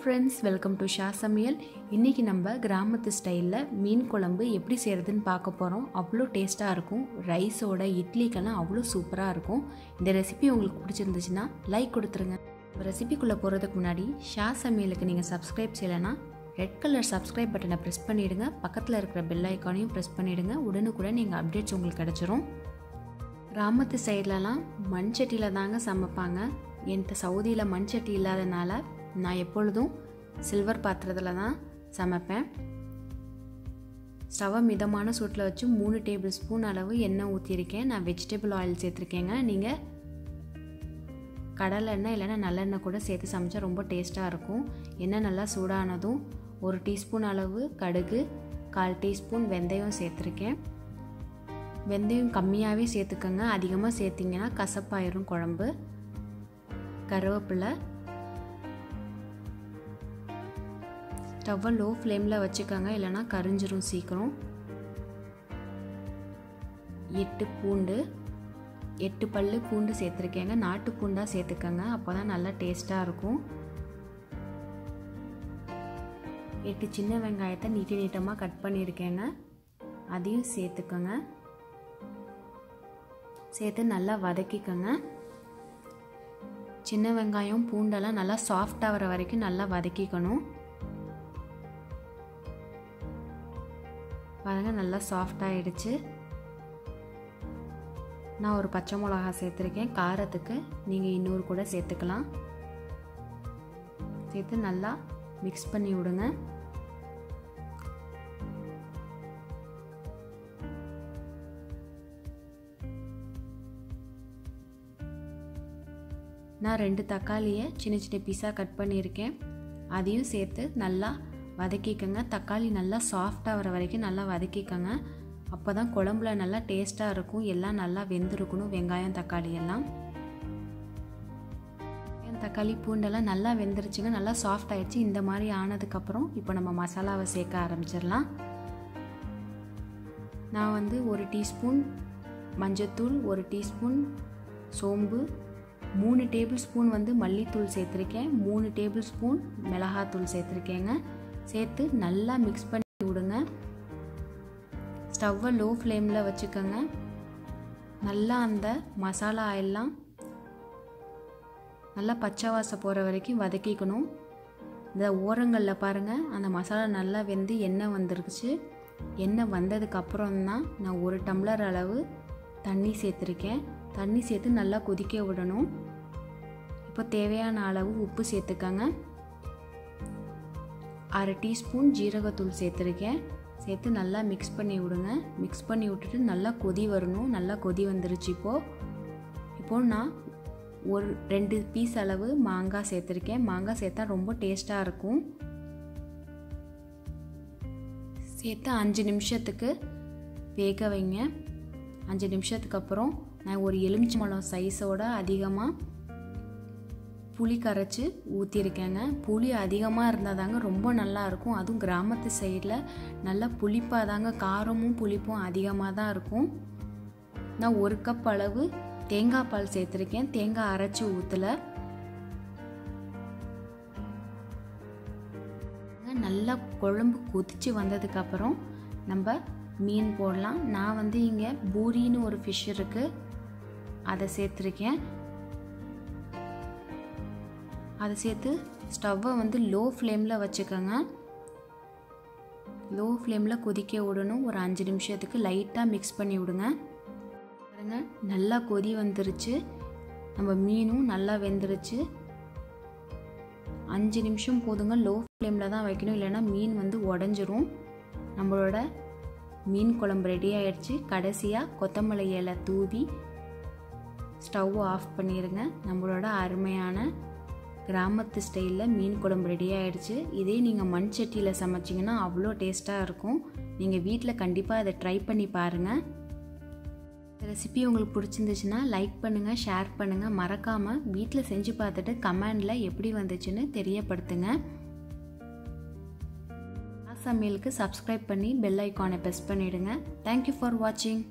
friends, welcome to Samayal. இன்னைக்கு நம்ம கிராமத்து ஸ்டைல்ல மீன் குழம்பு எப்படி செய்யறதுன்னு பார்க்க போறோம். அவ்வளோ டேஸ்டா இருக்கும். ரைஸோட இட்லிக்கெல்லாம் அவ்வளோ சூப்பரா இருக்கும். இந்த ரெசிபி உங்களுக்கு பிடிச்சிருந்துச்சுன்னா லைக் கொடுத்துருங்க. ரெசிபிக்குள்ள போறதுக்கு முன்னாடி சமையலுக்கு நீங்க சப்ஸ்கிரைப் செய்யலனா ரெட் கலர் சப்ஸ்கிரைப் பட்டனை பிரஸ் பண்ணிடுங்க. பக்கத்துல இருக்கிற பெல் ஐகானையும் பிரஸ் பண்ணிடுங்க. உடனுக்குடன் நீங்க அப்டேட்ஸ் உங்களுக்கு கிடைச்சிரும். கிராமத்து சைடுலலாம் மண் சட்டியில் தாங்க சமைப்பாங்க. என்கிட்ட சவுதியில் மண் சட்டி இல்லாதனால நான் எப்பொழுதும் சில்வர் பாத்திரத்தில் தான் சமைப்பேன். ஸ்டவ்வை மிதமான சூட்டில் வச்சு 3 டேபிள் ஸ்பூன் அளவு எண்ணெய் ஊற்றிருக்கேன். நான் வெஜிடபிள் ஆயில் சேர்த்துருக்கேங்க. நீங்கள் கடலை எண்ணெய் இல்லைன்னா நல்லெண்ணெய் கூட சேர்த்து சமைச்சா ரொம்ப டேஸ்ட்டாக இருக்கும். எண்ணெய் நல்லா சூடானதும் 1 டீஸ்பூன் அளவு கடுகு, 1/4 டீஸ்பூன் வெந்தயம் சேர்த்துருக்கேன். வெந்தயம் கம்மியாகவே சேர்த்துக்கோங்க. அதிகமாக சேர்த்திங்கன்னா கசப்பாயிரும் குழம்பு. கருவேப்பிலை, ஸ்டவ்வை லோ ஃப்ளேமில் வச்சுக்கோங்க, இல்லைனா கரிஞ்சிரும் சீக்கிரம். 8 பல்லு பூண்டு சேர்த்துருக்கேங்க. நாட்டு பூண்டாக சேர்த்துக்கோங்க, அப்போ தான் நல்லா டேஸ்ட்டாக இருக்கும். 8 சின்ன வெங்காயத்தை நீட்டமாக கட் பண்ணியிருக்கேங்க, அதையும் சேர்த்துக்கோங்க. சேர்த்து நல்லா வதக்கிக்கோங்க. சின்ன வெங்காயம் பூண்டெல்லாம் நல்லா சாஃப்டாக வர வரைக்கும் நல்லா வதக்கிக்கணும். பாருங்க, நல்லா சாஃப்டாகிடுச்சு. நான் ஒரு பச்சை மிளகா சேர்த்துருக்கேன். காரத்துக்கு நீங்கள் இன்னொரு கூட சேர்த்துக்கலாம். சேர்த்து நல்லா மிக்ஸ் பண்ணி விடுங்க. நான் 2 தக்காளியை சின்ன சின்ன பீஸாக கட் பண்ணியிருக்கேன். அதையும் சேர்த்து நல்லா வதக்கிக்கோங்க. தக்காளி நல்லா சாஃப்டாக வர வரைக்கும் நல்லா வதக்கிக்கோங்க. அப்போ தான் குழம்புல நல்லா டேஸ்ட்டாக இருக்கும். எல்லாம் நல்லா வெந்திருக்கணும், வெங்காயம் தக்காளி எல்லாம். தக்காளி பூண்டெல்லாம் நல்லா வெந்துருச்சுங்க, நல்லா சாஃப்ட் ஆகிடுச்சு. இந்த மாதிரி ஆனதுக்கப்புறம் இப்போ நம்ம மசாலாவை சேர்க்க ஆரம்பிச்சிடலாம். நான் 1 டீஸ்பூன் மஞ்சத்தூள், 1 டீஸ்பூன் சோம்பு, 3 டேபிள் ஸ்பூன் மல்லித்தூள் சேர்த்துருக்கேன், 3 டேபிள் ஸ்பூன் மிளகாத்தூள் சேர்த்துருக்கேங்க. சேர்த்து நல்லா மிக்ஸ் பண்ணி விடுங்க. ஸ்டவ்வை லோ ஃப்ளேமில் வச்சுக்கோங்க. நல்லா அந்த மசாலா எல்லாம் நல்லா பச்சை வாசம் போகிற வரைக்கும் வதக்கிக்கணும். இந்த ஓரங்களில் பாருங்கள், அந்த மசாலா நல்லா வெந்து எண்ணெய் வந்துருக்குச்சு. எண்ணெய் வந்ததுக்கப்புறம் தான் நான் 1 டம்ளர் அளவு தண்ணி சேர்த்துருக்கேன். தண்ணி சேர்த்து நல்லா கொதிக்க விடணும். இப்போ தேவையான அளவு உப்பு சேர்த்துக்கங்க. 1/2 டீஸ்பூன் ஜீரகத்தூள் சேர்த்துருக்கேன். சேர்த்து நல்லா மிக்ஸ் பண்ணி விடுங்க. மிக்ஸ் பண்ணி விட்டுட்டு நல்லா கொதி வரணும். நல்லா கொதி வந்துருச்சு. இப்போது நான் 2 பீஸ் அளவு மாங்காய் சேர்த்துருக்கேன். மாங்காய் சேர்த்தா ரொம்ப டேஸ்ட்டாக இருக்கும். சேர்த்து 5 நிமிஷத்துக்கு வேக வைங்க. 5 நிமிஷத்துக்கு அப்புறம் நான் ஒரு எலுமிச்சம்பழம் சைஸோட அதிகமாக புளி கரைச்சி ஊற்றிருக்கேங்க. புளி அதிகமாக இருந்தால் தாங்க ரொம்ப நல்லாயிருக்கும். அதுவும் கிராமத்து சைடில் நல்லா புளிப்பாக தாங்க, காரமும் புளிப்பும் அதிகமாக தான் இருக்கும். நான் 1 கப் அளவு தேங்காய் பால் சேர்த்துருக்கேன். தேங்காய் அரைச்சி ஊற்றலை. நல்லா குழம்பு கொதித்து வந்ததுக்கப்புறம் நம்ம மீன் போடலாம். நான் இங்கே பூரின்னு ஒரு ஃபிஷ் இருக்குது, அதை சேர்த்துருக்கேன். அதை சேர்த்து ஸ்டவ்வை லோ ஃப்ளேமில் வச்சுக்கோங்க. லோ ஃப்ளேமில் கொதிக்க விடணும். ஒரு 5 நிமிஷத்துக்கு லைட்டாக மிக்ஸ் பண்ணி விடுங்க. பாருங்க, நல்லா கொதி வந்துருச்சு. நம்ம மீனும் நல்லா வெந்துருச்சு. 5 நிமிஷம் போதுங்க. லோ ஃப்ளேமில் தான் வைக்கணும், இல்லைன்னா மீன் உடஞ்சிரும். நம்மளோட மீன் குழம்பு ரெடி ஆகிடுச்சு. கடைசியாக கொத்தமல்லி இலை தூவி ஸ்டவ் ஆஃப் பண்ணிடுங்க. நம்மளோட அருமையான கிராமத்து ஸ்டைலில் மீன் குழம்பு ரெடி ஆகிடுச்சு. இதே நீங்கள் மண் சட்டியில் சமைச்சிங்கன்னா அவ்வளோ டேஸ்ட்டாக இருக்கும். நீங்கள் வீட்டில் கண்டிப்பாக அதை ட்ரை பண்ணி பாருங்கள். இந்த ரெசிபி உங்களுக்கு பிடிச்சிருந்துச்சுன்னா லைக் பண்ணுங்கள், ஷேர் பண்ணுங்கள். மறக்காமல் வீட்டில் செஞ்சு பார்த்துட்டு கமெண்டில் எப்படி வந்துச்சுன்னு தெரியப்படுத்துங்க. சமையலுக்கு சப்ஸ்கிரைப் பண்ணி பெல் ஐக்கானை ப்ரெஸ் பண்ணிவிடுங்க. தேங்க்யூ ஃபார் வாட்சிங்.